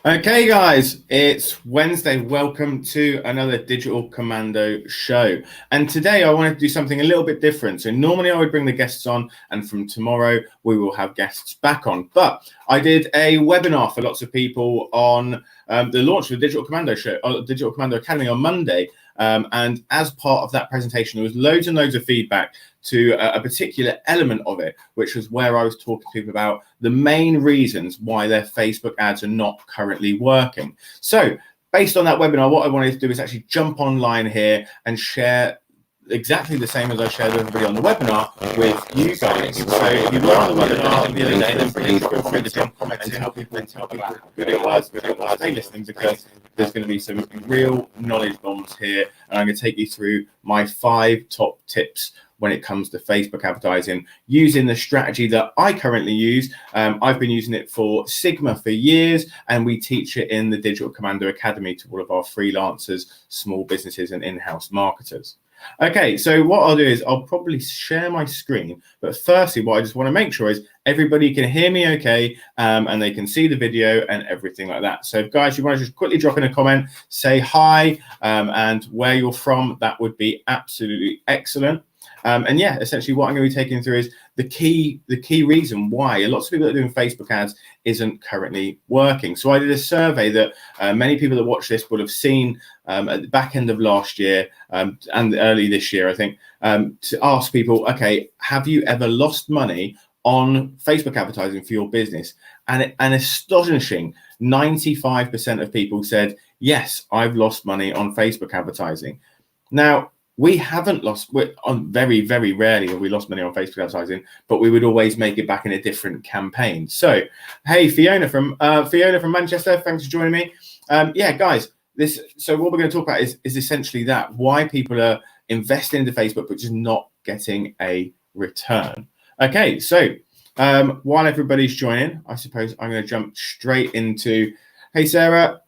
Okay, guys, it's Wednesday. Welcome to another Digital Commando show. And today I wanted to do something a little bit different. So normally I would bring the guests on, and from tomorrow we will have guests back on. But I did a webinar for lots of people on the launch of the Digital Commando show, Digital Commando Academy on Monday. And as part of that presentation, there was loads and loads of feedback to a particular element of it, which was where I was talking to people about the main reasons why their Facebook ads are not currently working. So based on that webinar, what I wanted to do is actually jump online here and share exactly the same as I shared with everybody on the webinar with you guys. So if you were on the webinar the other day, then please feel free to jump comment and tell people how good it was, stay listening, because there's going to be some real knowledge bombs here, and I'm going to take you through my 5 top tips when it comes to Facebook advertising using the strategy that I currently use. I've been using it for Sigma for years, and we teach it in the Digital Commando Academy to all of our freelancers, small businesses and in-house marketers. Okay, so what I'll do is I'll probably share my screen, but firstly what I just want to make sure is everybody can hear me okay, and they can see the video and everything like that. So guys, you want to just quickly drop in a comment, say hi, and where you're from, that would be absolutely excellent. And yeah, essentially what I'm going to be taking through is the key reason why lots of people that are doing Facebook ads isn't currently working. So I did a survey that many people that watch this will have seen at the back end of last year and early this year, I think, to ask people, okay, have you ever lost money on Facebook advertising for your business? And an astonishing 95% of people said, yes, I've lost money on Facebook advertising. Now, we haven't lost, very, very rarely have we lost money on Facebook advertising, but we would always make it back in a different campaign. So, hey, Fiona from Manchester, thanks for joining me. Yeah, guys, so what we're going to talk about is essentially that, why people are investing into Facebook, but just not getting a return. Okay, so while everybody's joining, I suppose I'm going to jump straight into, hey, Sarah,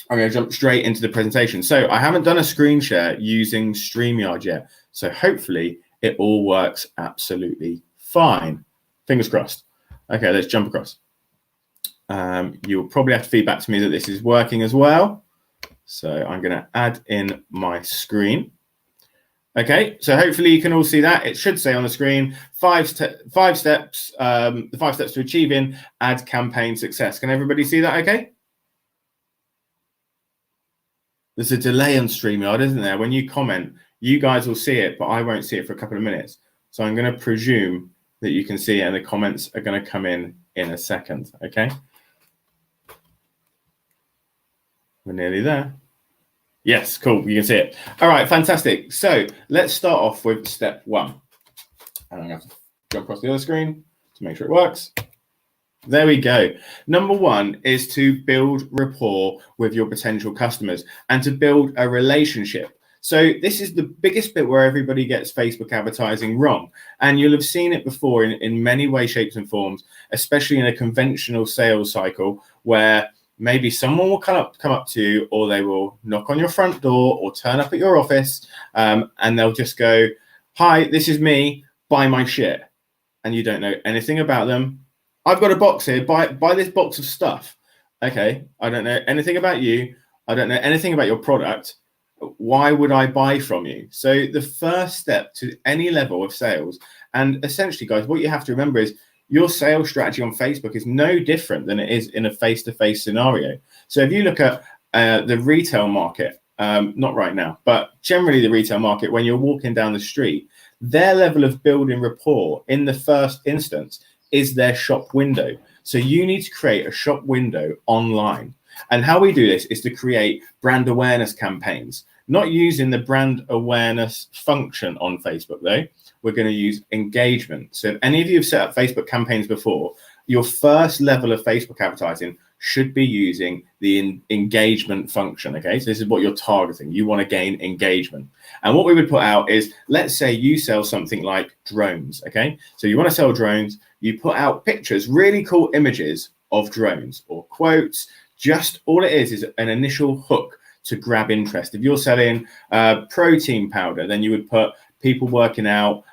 I'm going to jump straight into the presentation. So I haven't done a screen share using StreamYard yet. So hopefully it all works absolutely fine. Fingers crossed. Okay, let's jump across. You'll probably have to feed back to me that this is working as well. So I'm going to add in my screen. Okay, so hopefully you can all see that. It should say on the screen, five steps, the 5 steps to achieving ad campaign success. Can everybody see that okay? There's a delay on StreamYard, isn't there? When you comment, you guys will see it, but I won't see it for a couple of minutes. So I'm going to presume that you can see it, and the comments are going to come in a second, okay? We're nearly there. Yes, cool, you can see it. All right, fantastic. So let's start off with step 1. And I'm going to have to jump across the other screen to make sure it works. There we go. Number 1 is to build rapport with your potential customers and to build a relationship. So this is the biggest bit where everybody gets Facebook advertising wrong. And you'll have seen it before in many ways, shapes and forms, especially in a conventional sales cycle where maybe someone will come up to you, or they will knock on your front door or turn up at your office, and they'll just go, hi, this is me, buy my shit. And you don't know anything about them. I've got a box here, buy this box of stuff. Okay, I don't know anything about you. I don't know anything about your product. Why would I buy from you? So the first step to any level of sales, and essentially, guys, what you have to remember is your sales strategy on Facebook is no different than it is in a face-to-face scenario. So if you look at the retail market, not right now, but generally the retail market, when you're walking down the street, their level of building rapport in the first instance is their shop window. So you need to create a shop window online. And how we do this is to create brand awareness campaigns, not using the brand awareness function on Facebook though. We're going to use engagement. So if any of you have set up Facebook campaigns before, your first level of Facebook advertising should be using the engagement function. Okay, so this is what you're targeting. You want to gain engagement. And what we would put out is, let's say you sell something like drones. Okay, so you want to sell drones. You put out pictures, really cool images of drones or quotes. Just all it is an initial hook to grab interest. If you're selling protein powder, then you would put people working out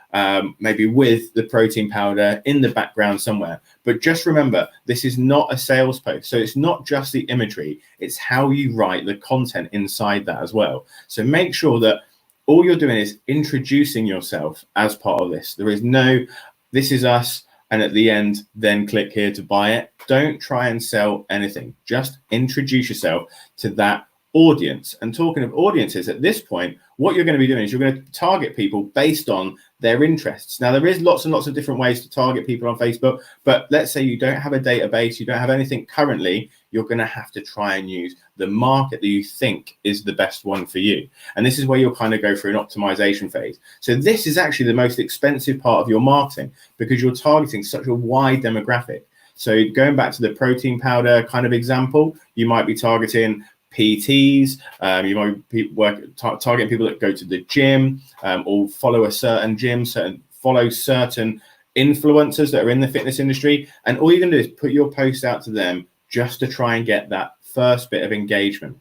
maybe with the protein powder in the background somewhere. But just remember, this is not a sales post. So it's not just the imagery, it's how you write the content inside that as well. So make sure that all you're doing is introducing yourself as part of this. There is no, this is us, and at the end, then click here to buy it. Don't try and sell anything. Just introduce yourself to that audience. And talking of audiences, at this point, what you're going to be doing is you're going to target people based on their interests. Now, there is lots and lots of different ways to target people on Facebook, but let's say you don't have a database, you don't have anything currently, you're going to have to try and use the market that you think is the best one for you. And this is where you'll kind of go through an optimization phase. So this is actually the most expensive part of your marketing because you're targeting such a wide demographic. So going back to the protein powder kind of example, you might be targeting PTs, you might be targeting people that go to the gym or follow a certain gym, follow certain influencers that are in the fitness industry. And all you're going to do is put your post out to them just to try and get that first bit of engagement.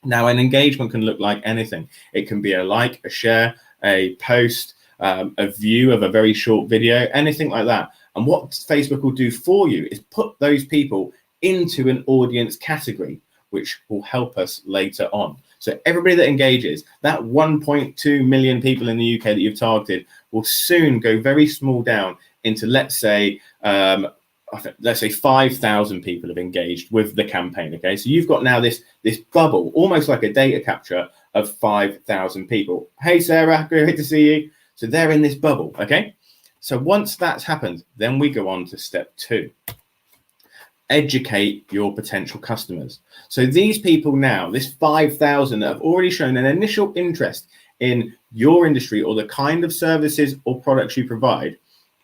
Now, an engagement can look like anything. It can be a like, a share, a post, a view of a very short video, anything like that. And what Facebook will do for you is put those people into an audience category, which will help us later on. So everybody that engages, that 1.2 million people in the UK that you've targeted will soon go very small down into, let's say 5,000 people have engaged with the campaign. Okay, so you've got now this bubble, almost like a data capture of 5,000 people. Hey Sarah, great to see you. So they're in this bubble. Okay, so once that's happened, then we go on to step 2. Educate your potential customers. So these people now, this 5,000 that have already shown an initial interest in your industry or the kind of services or products you provide,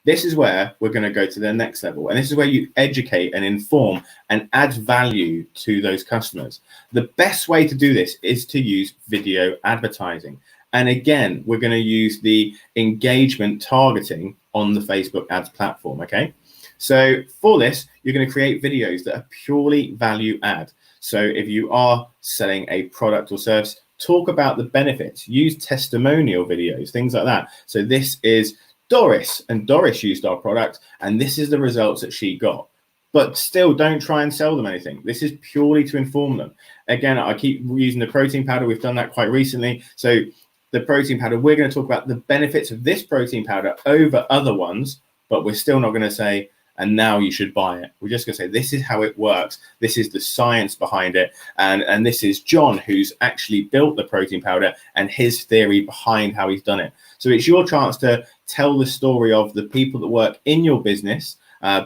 this is where we're going to go to the next level. And this is where you educate and inform and add value to those customers. The best way to do this is to use video advertising. And again, we're going to use the engagement targeting on the Facebook ads platform. Okay. So for this, you're going to create videos that are purely value add. So if you are selling a product or service, talk about the benefits, use testimonial videos, things like that. So this is Doris, and Doris used our product, and this is the results that she got. But still, don't try and sell them anything. This is purely to inform them. Again, I keep using the protein powder. We've done that quite recently. So the protein powder, we're going to talk about the benefits of this protein powder over other ones, but we're still not going to say, and now you should buy it. We're just going to say, this is how it works. This is the science behind it. And this is John, who's actually built the protein powder, and his theory behind how he's done it. So it's your chance to tell the story of the people that work in your business,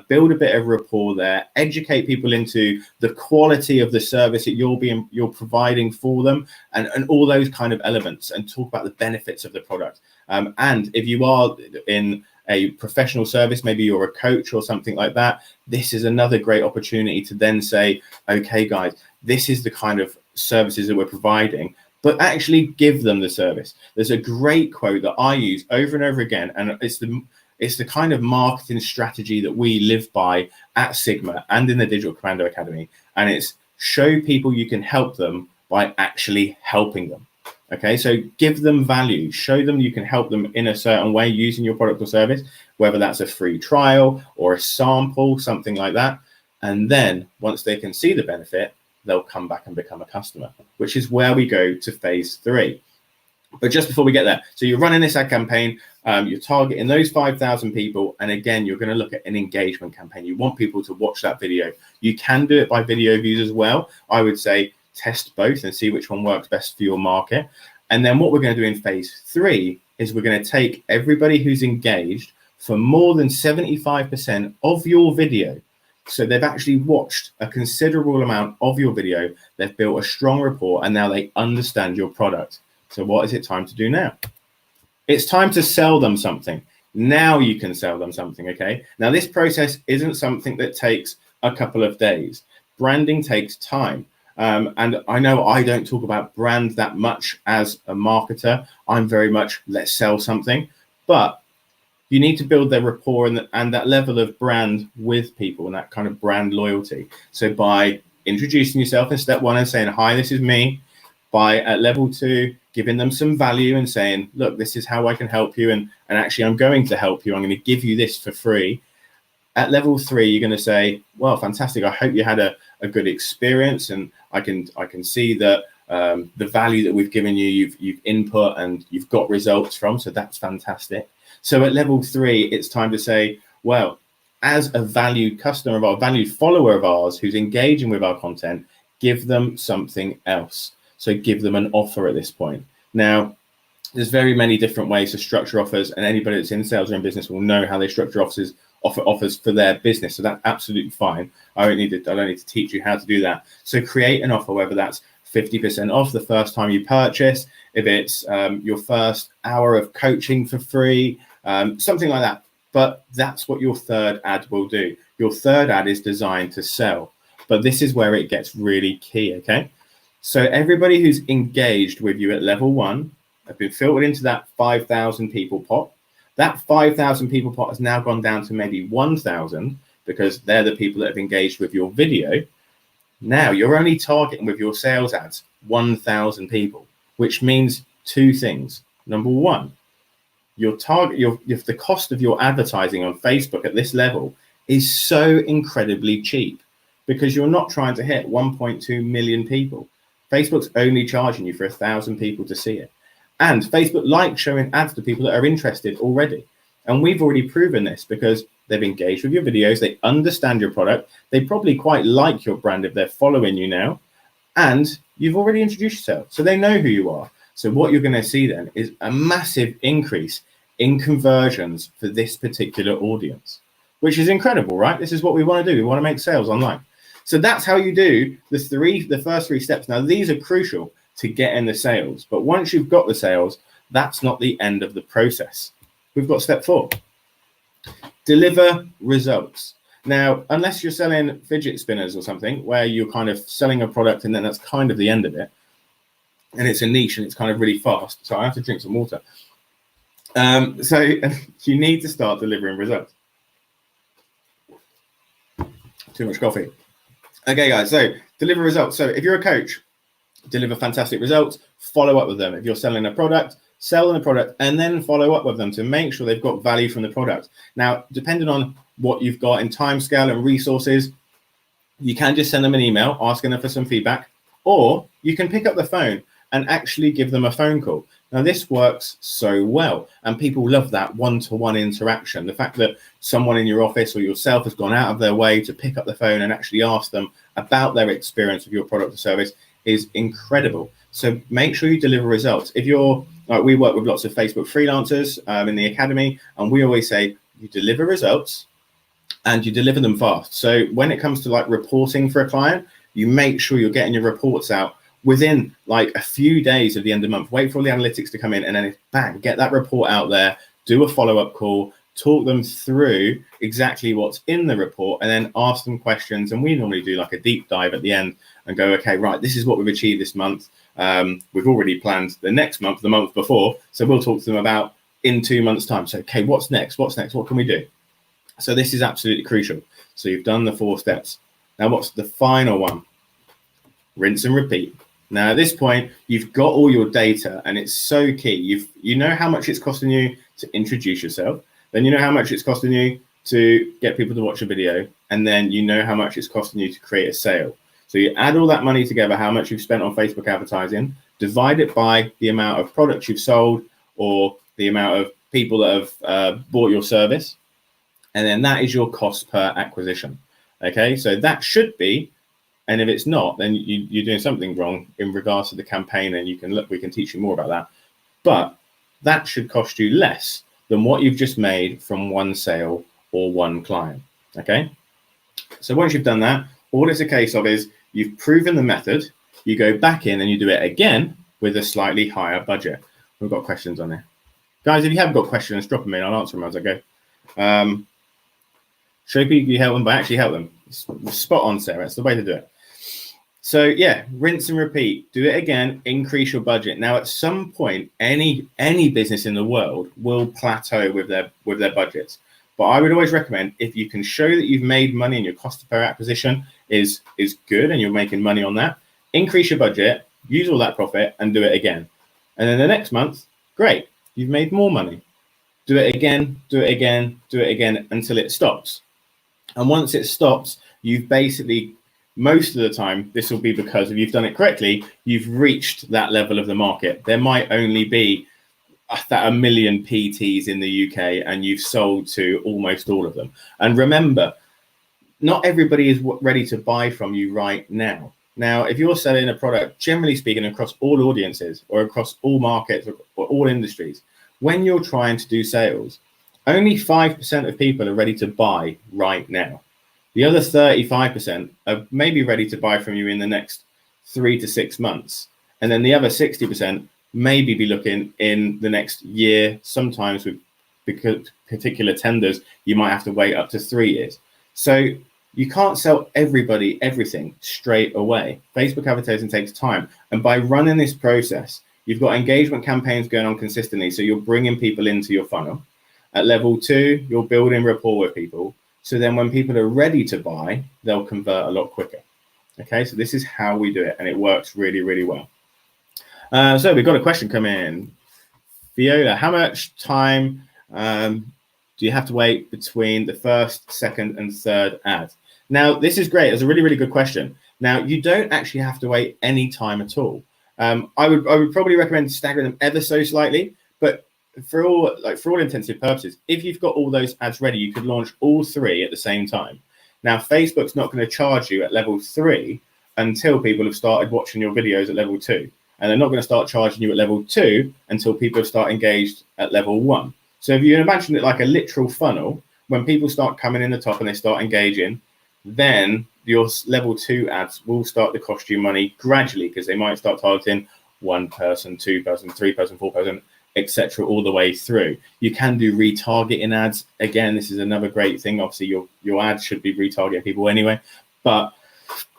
build a bit of rapport there, educate people into the quality of the service that you're providing for them, and all those kind of elements, and talk about the benefits of the product. And if you are in a professional service, maybe you're a coach or something like that, this is another great opportunity to then say, okay guys, this is the kind of services that we're providing, but actually give them the service. There's a great quote that I use over and over again, and it's the kind of marketing strategy that we live by at Sigma and in the Digital Commando Academy, and it's show people you can help them by actually helping them. Okay, so give them value, show them you can help them in a certain way using your product or service, whether that's a free trial or a sample, something like that. And then once they can see the benefit, they'll come back and become a customer, which is where we go to phase 3. But just before we get there, so you're running this ad campaign, you're targeting those 5,000 people. And again, you're going to look at an engagement campaign. You want people to watch that video. You can do it by video views as well. I would say test both and see which one works best for your market. And then what we're going to do in phase 3 is we're going to take everybody who's engaged for more than 75% of your video. So they've actually watched a considerable amount of your video. They've built a strong rapport, and now they understand your product. So what is it time to do now? It's time to sell them something. Now you can sell them something, okay? Now this process isn't something that takes a couple of days. Branding takes time. And I know I don't talk about brand that much as a marketer. I'm very much, let's sell something. But you need to build their rapport and that level of brand with people and that kind of brand loyalty. So by introducing yourself in step 1 and saying, hi, this is me. By at level 2, giving them some value and saying, look, this is how I can help you. And actually, I'm going to help you. I'm going to give you this for free. At level 3, you're going to say, well, fantastic. I hope you had a good experience. And I can see that the value that we've given you, you've input and you've got results from. So that's fantastic. So at level 3, it's time to say, well, as a valued customer of our valued follower of ours who's engaging with our content, give them something else. So give them an offer at this point. Now, there's very many different ways to structure offers, and anybody that's in sales or in business will know how they structure offers for their business. So that's absolutely fine. I don't need to teach you how to do that. So create an offer, whether that's 50% off the first time you purchase, if it's your first hour of coaching for free, something like that. But that's what your third ad will do. Your third ad is designed to sell. But this is where it gets really key, okay? So everybody who's engaged with you at level 1 have been filtered into that 5,000 people pot. That 5,000 people pot has now gone down to maybe 1,000 because they're the people that have engaged with your video. Now you're only targeting with your sales ads 1,000 people, which means 2 things. Number 1, the cost of your advertising on Facebook at this level is so incredibly cheap because you're not trying to hit 1.2 million people. Facebook's only charging you for 1,000 people to see it. And Facebook likes showing ads to people that are interested already. And we've already proven this because they've engaged with your videos. They understand your product. They probably quite like your brand if they're following you now. And you've already introduced yourself. So they know who you are. So what you're going to see then is a massive increase in conversions for this particular audience, which is incredible, right? This is what we want to do. We want to make sales online. So that's how you do the first 3 steps. Now, these are crucial to get in the sales. But once you've got the sales, that's not the end of the process. We've got step 4. Deliver results. Now, unless you're selling fidget spinners or something where you're kind of selling a product and then that's kind of the end of it, and it's a niche and it's kind of really fast. So I have to drink some water. So you need to start delivering results. Too much coffee. Okay, guys, so deliver results. So if you're a coach, deliver fantastic results, follow up with them. If you're selling a product, sell them the product and then follow up with them to make sure they've got value from the product. Now, depending on what you've got in time scale and resources, you can just send them an email asking them for some feedback, or you can pick up the phone and actually give them a phone call. Now, this works so well, and people love that one-to-one interaction. The fact that someone in your office or yourself has gone out of their way to pick up the phone and actually ask them about their experience with your product or service is incredible. So make sure you deliver results. If you're, like, we work with lots of Facebook freelancers in the academy, and we always say you deliver results and you deliver them fast. So when it comes to like reporting for a client, you make sure you're getting your reports out within like a few days of the end of the month. Wait for all the analytics to come in and then bang, get that report out there, do a follow-up call, talk them through exactly what's in the report, and then ask them questions. And we normally do like a deep dive at the end and go, okay, right, this is what we've achieved this month. We've already planned the next month, the month before. So we'll talk to them about in 2 months' time. So, okay, what's next? What's next? What can we do? So this is absolutely crucial. So you've done the 4 steps. Now, what's the final one? Rinse and repeat. Now, at this point, you've got all your data, and it's so key. You know how much it's costing you to introduce yourself. Then you know how much it's costing you to get people to watch a video. And then you know how much it's costing you to create a sale. So you add all that money together, how much you've spent on Facebook advertising, divide it by the amount of products you've sold or the amount of people that have bought your service. And then that is your cost per acquisition. Okay, so that should be, and if it's not, then you're doing something wrong in regards to the campaign, and you can look, we can teach you more about that. But that should cost you less than what you've just made from one sale or one client. Okay, so once you've done that, all it's a case of is you've proven the method, you go back in and you do it again with a slightly higher budget. We've got questions on there. Guys, if you have got questions, drop them in, I'll answer them as I go. Show people you help them, but actually help them. Spot on, Sarah. It's the way to do it. So yeah, rinse and repeat. Do it again. Increase your budget. Now, at some point, any business in the world will plateau with their budgets. But I would always recommend, if you can show that you've made money and your cost per acquisition is good and you're making money on that, increase your budget, use all that profit, and do it again. And then the next month, great, you've made more money. Do it again, do it again, do it again until it stops. And once it stops, you've basically, most of the time, this will be because if you've done it correctly, you've reached that level of the market. There might only be a million PTs in the UK and you've sold to almost all of them. And remember, not everybody is ready to buy from you right now. Now, if you're selling a product, generally speaking, across all audiences or across all markets or all industries, when you're trying to do sales, only 5% of people are ready to buy right now. The other 35% are maybe ready to buy from you in the next 3 to 6 months. And then the other 60% maybe be looking in the next year. Sometimes with particular tenders, you might have to wait up to 3 years. So you can't sell everybody everything straight away. Facebook advertising takes time. And by running this process, you've got engagement campaigns going on consistently. So you're bringing people into your funnel. At level 2, you're building rapport with people. So then when people are ready to buy, they'll convert a lot quicker. Okay, so this is how we do it. And it works really, really well. So we've got a question come in. Viola, how much time do you have to wait between the first, second, and third ad? Now, this is great. It's a really, really good question. Now, you don't actually have to wait any time at all. I would probably recommend staggering them ever so slightly, but for all intensive purposes, if you've got all those ads ready, you could launch all 3 at the same time. Now, Facebook's not going to charge you at level 3 until people have started watching your videos at level 2. And they're not going to start charging you at level 2 until people have started engaged at level 1. So if you imagine it like a literal funnel, when people start coming in the top and they start engaging, then your level 2 ads will start to cost you money gradually, because they might start targeting 1 person, 2 person, 3 person, 4 person, etc., all the way through. You can do retargeting ads. Again, this is another great thing. Obviously, your ads should be retargeting people anyway. But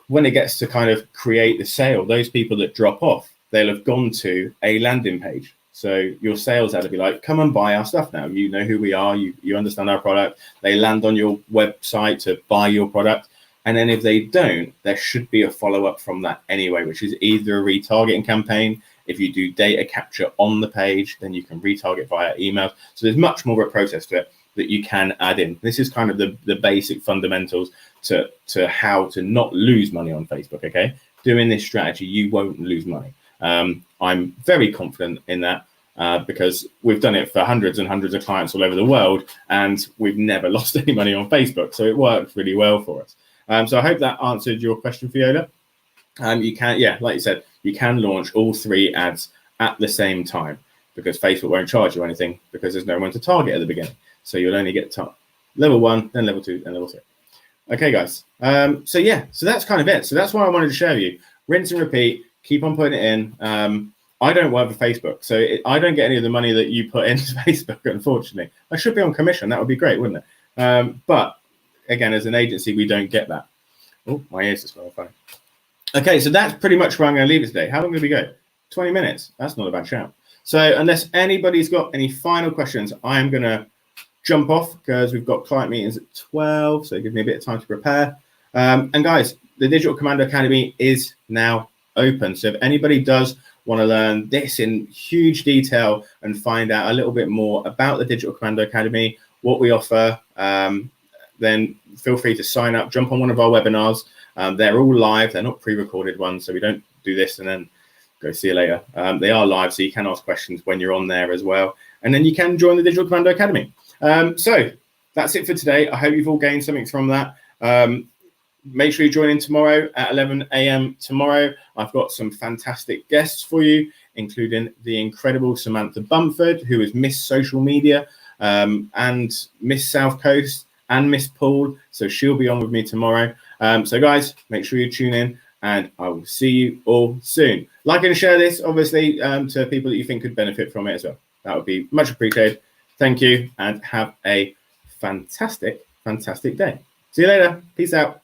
when it gets to kind of create the sale, those people that drop off, they'll have gone to a landing page. So your sales ad will be like, come and buy our stuff now. You know who we are. You understand our product. They land on your website to buy your product. And then if they don't, there should be a follow-up from that anyway, which is either a retargeting campaign. If you do data capture on the page, then you can retarget via email. So there's much more of a process to it that you can add in. This is kind of the basic fundamentals to how to not lose money on Facebook, okay? Doing this strategy, you won't lose money. I'm very confident in that because we've done it for hundreds and hundreds of clients all over the world, and we've never lost any money on Facebook. So it works really well for us. So I hope that answered your question, Fiona. You can, yeah, like you said, you can launch all 3 ads at the same time because Facebook won't charge you anything because there's no one to target at the beginning. So you'll only get level 1, then level 2, and level 3. Okay, guys. So yeah, so that's kind of it. So that's why I wanted to share with you. Rinse and repeat. Keep on putting it in. I don't work for Facebook, so I don't get any of the money that you put into Facebook, unfortunately. I should be on commission. That would be great, wouldn't it? But again, as an agency, we don't get that. Oh, my ears are smelling funny. Okay, so that's pretty much where I'm going to leave it today. How long did we go? 20 minutes. That's not a bad shout. So unless anybody's got any final questions, I am going to jump off because we've got client meetings at 12, so give me a bit of time to prepare. And guys, the Digital Commando Academy is now open. So if anybody does want to learn this in huge detail and find out a little bit more about the Digital Commando Academy, what we offer, then feel free to sign up, jump on one of our webinars. They're all live. They're not pre-recorded ones, so we don't do this and then go see you later. They are live, so you can ask questions when you're on there as well. And then you can join the Digital Commando Academy. So that's it for today. I hope you've all gained something from that. Make sure you join in tomorrow at 11 a.m. tomorrow. I've got some fantastic guests for you, including the incredible Samantha Bumford, who is Miss Social Media and Miss South Coast and Miss Poole. So she'll be on with me tomorrow. So guys, make sure you tune in and I will see you all soon. Like and share this, obviously, to people that you think could benefit from it as well. That would be much appreciated. Thank you and have a fantastic, fantastic day. See you later. Peace out.